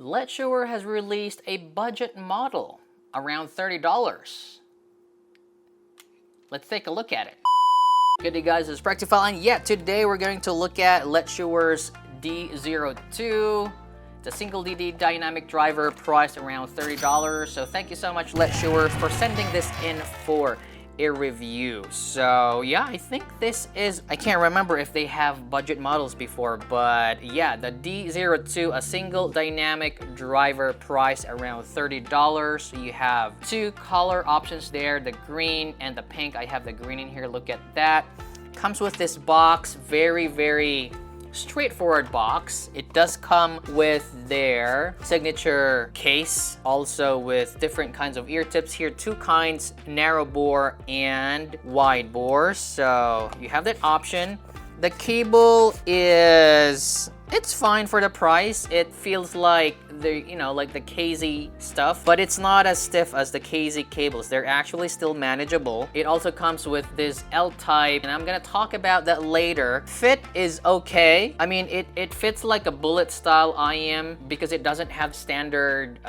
Letshuoer has released a budget model around $30. Let's take a look at it. Good day guys, this is Practiphile, and yeah, today we're going to look at Letshuoer's D02. It's a single DD dynamic driver priced around $30. So thank you so much Letshuoer for sending this in for a review. So yeah, I think this is, I can't remember if they have budget models before, but yeah, the D02, a single dynamic driver priced around $30. You have two color options there, the green and the pink. I have the green in here, look at that. Comes with this box, very straightforward box. It does come with their signature case, also with different kinds of ear tips here, two kinds, narrow bore and wide bore. So you have that option. The cable is, it's fine for the price. It feels like the, you know, like the KZ stuff, but it's not as stiff as the KZ cables. They're actually still manageable. It also comes with this L-type, and I'm gonna talk about that later. Fit is okay. I mean, it fits like a bullet style IM because it doesn't have standard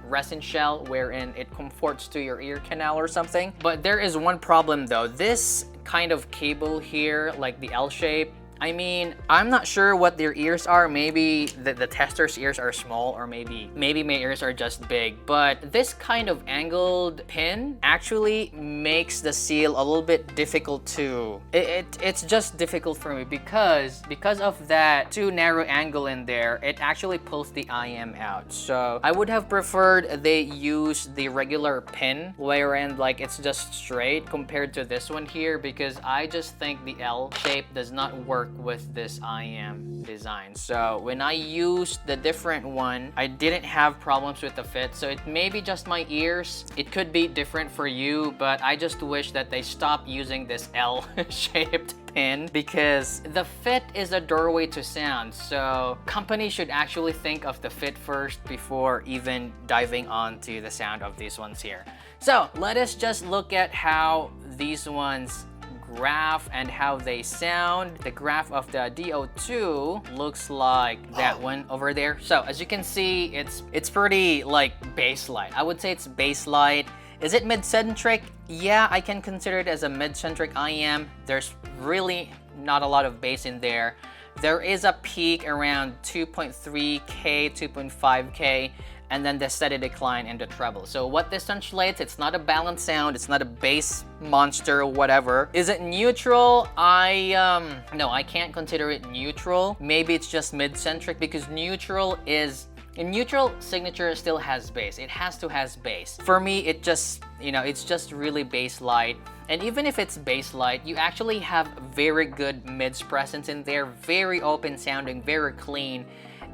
resin shell wherein it comforts to your ear canal or something. But there is one problem though. This kind of cable here, like the L shape, I mean, I'm not sure what their ears are. Maybe the tester's ears are small, or maybe my ears are just big. But this kind of angled pin actually makes the seal a little bit difficult to, it's just difficult for me because of that too narrow angle in there. It actually pulls the IM out. So I would have preferred they use the regular pin wherein like it's just straight compared to this one here, because I just think the L shape does not work with this IM design. So when I used the different one, I didn't have problems with the fit. So it may be just my ears. It could be different for you, but I just wish that they stop using this L-shaped pin because the fit is a doorway to sound. So companies should actually think of the fit first before even diving onto the sound of these ones here. So let us just look at how these ones graph and how they sound. The graph of the D02 looks like that one over there. So as you can see, it's pretty like bass light. I would say it's bass light. Is it mid-centric? Yeah, I can consider it as a mid-centric IM. There's really not a lot of bass in there. There is a peak around 2.3K, 2.5K, and then the steady decline in the treble. So what this translates, it's not a balanced sound, it's not a bass monster or whatever. Is it neutral? No, I can't consider it neutral. Maybe it's just mid-centric because neutral is, in neutral, signature still has bass. It has to has bass. For me, it just, you know, it's just really bass light. And even if it's bass light, you actually have very good mids presence in there, very open sounding, very clean.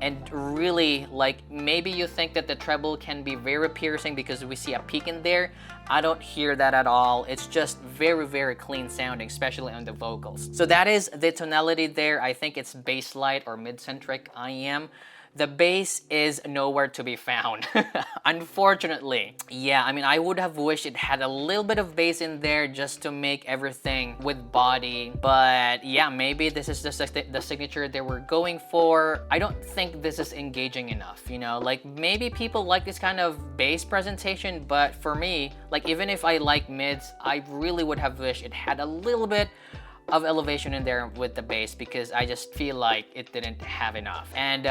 And really, like, maybe you think that the treble can be very piercing because we see a peak in there. I don't hear that at all. It's just very clean sounding, especially on the vocals. So that is the tonality there. I think it's bass light or mid-centric IM. The bass is nowhere to be found, unfortunately. Yeah, I mean, I would have wished it had a little bit of bass in there just to make everything with body. But yeah, maybe this is just the signature they were going for. I don't think this is engaging enough, you know? Like, maybe people like this kind of bass presentation, but for me, like, even if I like mids, I really would have wished it had a little bit of elevation in there with the bass because I just feel like it didn't have enough. And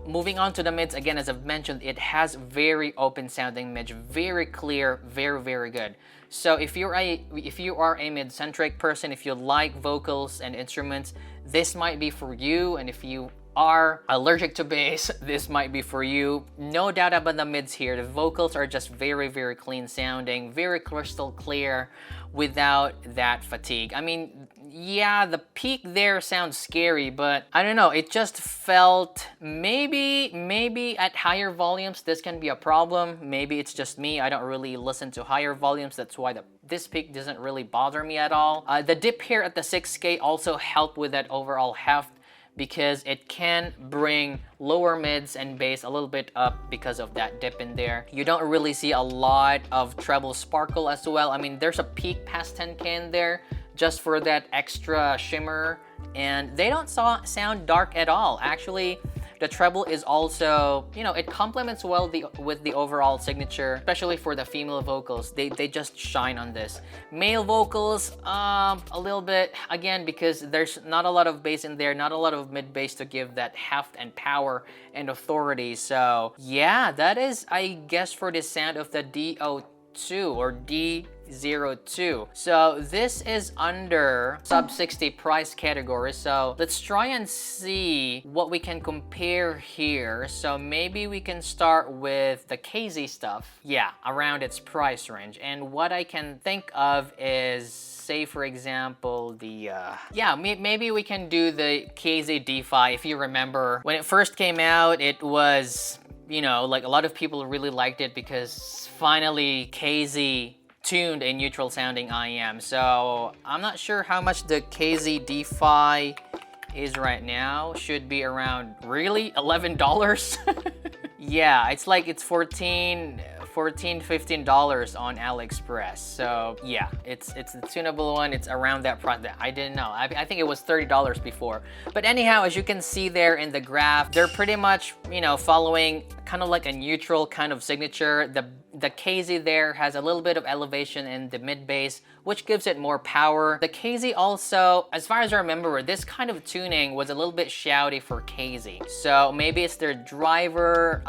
moving on to the mids, again, as I've mentioned, it has very open sounding mids, very clear, very good. So if you are a mid-centric person, if you like vocals and instruments, this might be for you. And if you are allergic to bass, this might be for you. No doubt about the mids here. The vocals are just very clean sounding, very crystal clear without that fatigue. I mean, yeah, the peak there sounds scary, but I don't know, it just felt maybe at higher volumes this can be a problem. Maybe it's just me, I don't really listen to higher volumes, that's why this peak doesn't really bother me at all. The dip here at the 6K also helped with that overall heft because it can bring lower mids and bass a little bit up because of that dip in there. You don't really see a lot of treble sparkle as well. I mean, there's a peak past 10K in there just for that extra shimmer, and they don't sound dark at all. Actually, The treble is also, you know, it complements well with the overall signature, especially for the female vocals. They just shine on this. Male vocals, a little bit, again, because there's not a lot of bass in there, not a lot of mid bass to give that heft and power and authority. So yeah, that is, I guess, for the sound of the D02 or D02. So this is under sub 60 price category. So let's try and see what we can compare here. So maybe we can start with the KZ stuff. Yeah, around its price range. And what I can think of is, say for example, the maybe we can do the KZ D5. If you remember, when it first came out, it was, you know, like a lot of people really liked it because finally KZ tuned a neutral sounding IM. So I'm not sure how much the KZ D5 is right now. Should be around, really, $11. Yeah, it's like it's $14, $15 on AliExpress. So yeah, it's the tunable one. It's around that price. I didn't know. I think it was $30 before. But anyhow, as you can see there in the graph, they're pretty much, you know, following kind of like a neutral kind of signature. The KZ there has a little bit of elevation in the mid bass, which gives it more power. The KZ also, as far as I remember, this kind of tuning was a little bit shouty for KZ. So maybe it's their driver,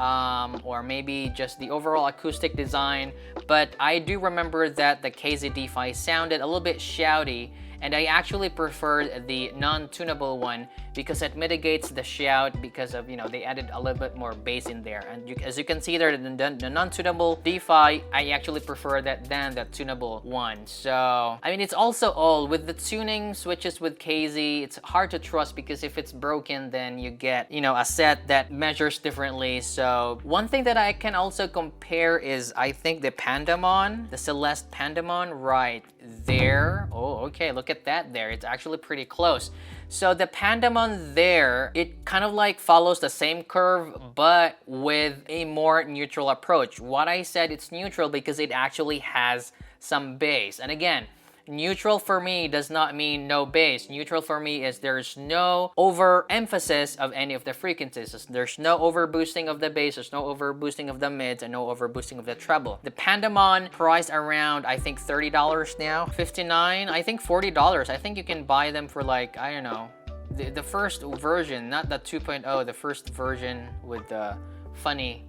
or maybe just the overall acoustic design. But I do remember that the KZ D5 sounded a little bit shouty, and I actually preferred the non-tunable one because it mitigates the shout because of, you know, they added a little bit more bass in there. And as you can see there, the non-tunable D5, I actually prefer that than the tunable one. So, I mean, it's also old. With the tuning switches with KZ, it's hard to trust because if it's broken, then you get, you know, a set that measures differently. So, one thing that I can also compare is, I think, the Pandamon, the Celeste Pandamon right there. Oh, okay, look at that there. It's actually pretty close. So the Pandamon there, it kind of like follows the same curve, but with a more neutral approach. What I said, it's neutral because it actually has some bass. And again, neutral for me does not mean no bass. Neutral for me is there's no overemphasis of any of the frequencies. There's no overboosting of the bass, there's no overboosting of the mids, and no overboosting of the treble. The Pandamon priced around, I think, $30 now, $59, I think $40. I think you can buy them for like, I don't know, the first version, not the 2.0, the first version with the funny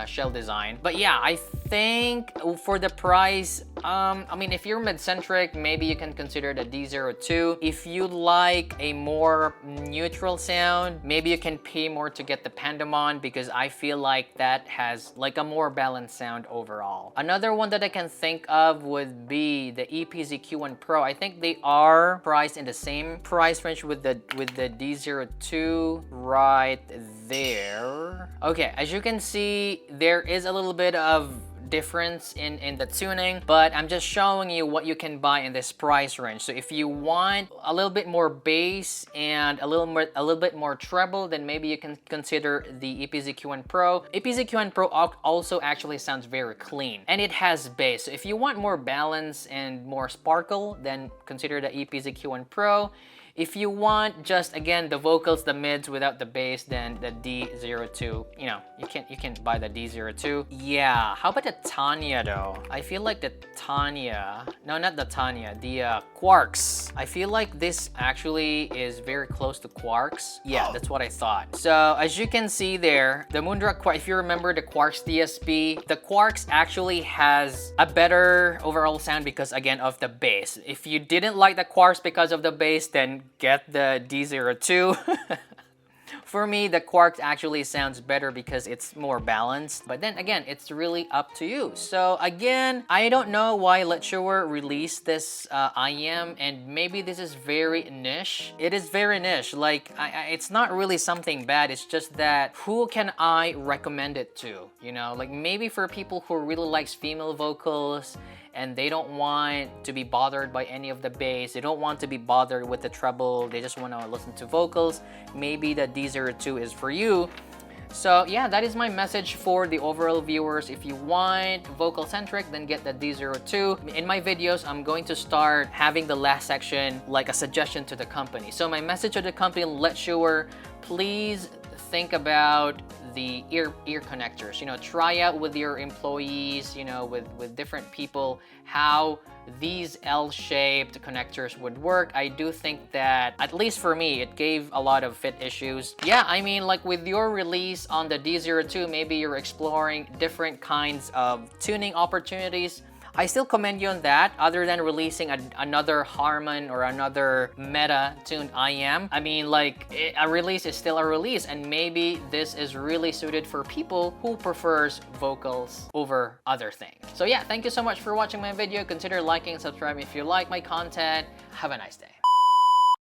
shell design. But yeah, I think for the price, I mean, if you're mid-centric, maybe you can consider the D02. If you like a more neutral sound, maybe you can pay more to get the Pandamon because I feel like that has like a more balanced sound overall. Another one that I can think of would be the EPZ-Q1 Pro. I think they are priced in the same price range with the D02 right there. Okay, as you can see, there is a little bit of difference in the tuning, but I'm just showing you what you can buy in this price range. So if you want a little bit more bass and a little bit more treble, then maybe you can consider the EPZ-Q1 Pro. EPZ-Q1 Pro also actually sounds very clean, and it has bass. So if you want more balance and more sparkle, then consider the EPZ-Q1 Pro. If you want just, again, the vocals, the mids without the bass, then the D02, you know, you can buy the D02. Yeah, how about the Tanya though? I feel like the Tanya, no, not the Tanya, the Quarks. I feel like this actually is very close to Quarks. Yeah, that's what I thought. So as you can see there, the Moondrock Quark, if you remember the Quarks DSP, the Quarks actually has a better overall sound because, again, of the bass. If you didn't like the Quarks because of the bass, then get the D02. For me, the Quarks actually sounds better because it's more balanced. But then again, it's really up to you. So again, I don't know why Letshuoer released this IM, and maybe this is very niche. It is very niche. Like, it's not really something bad. It's just that who can I recommend it to? You know, like maybe for people who really likes female vocals and they don't want to be bothered by any of the bass, they don't want to be bothered with the treble, they just want to listen to vocals, maybe the D02 is for you. So yeah, that is my message for the overall viewers. If you want vocal centric, then get the D02. In my videos, I'm going to start having the last section like a suggestion to the company. So my message to the company, Letshuoer, please think about the ear connectors. You know, try out with your employees, you know, with different people, how these L-shaped connectors would work. I do think that, at least for me, it gave a lot of fit issues. Yeah, I mean, like with your release on the D02, maybe you're exploring different kinds of tuning opportunities. I still commend you on that, other than releasing another Harman or another meta-tuned IM. I mean, like, a release is still a release, and maybe this is really suited for people who prefers vocals over other things. So yeah, thank you so much for watching my video. Consider liking and subscribing if you like my content. Have a nice day.